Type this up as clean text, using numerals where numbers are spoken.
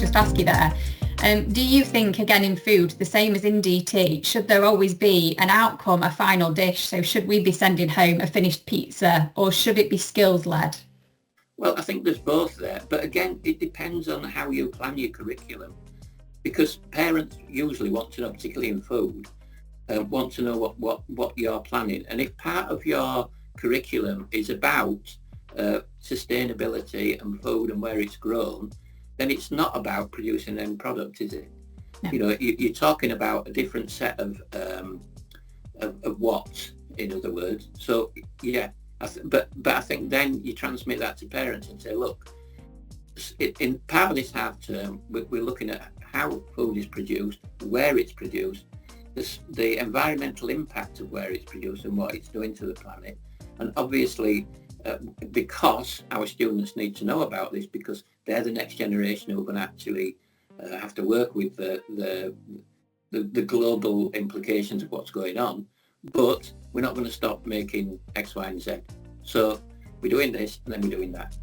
just ask you there, do you think, again, in food, the same as in DT, should there always be an outcome, a final dish? So should we be sending home a finished pizza, or should it be skills-led? Well, I think there's both there, but again, it depends on how you plan your curriculum, because parents usually want to know, particularly in food, want to know what you're planning. And if part of your curriculum is about sustainability and food and where it's grown, then it's not about producing an end product, is it? No. You know, you're talking about a different set of what, in other words. So yeah, but I think then you transmit that to parents and say, look, in part of this half term, we're looking at how food is produced, where it's produced, the environmental impact of where it's produced and what it's doing to the planet, and obviously. Because our students need to know about this, because they're the next generation who are going to actually have to work with the global implications of what's going on. But we're not going to stop making X, Y, and Z. So we're doing this, and then we're doing that.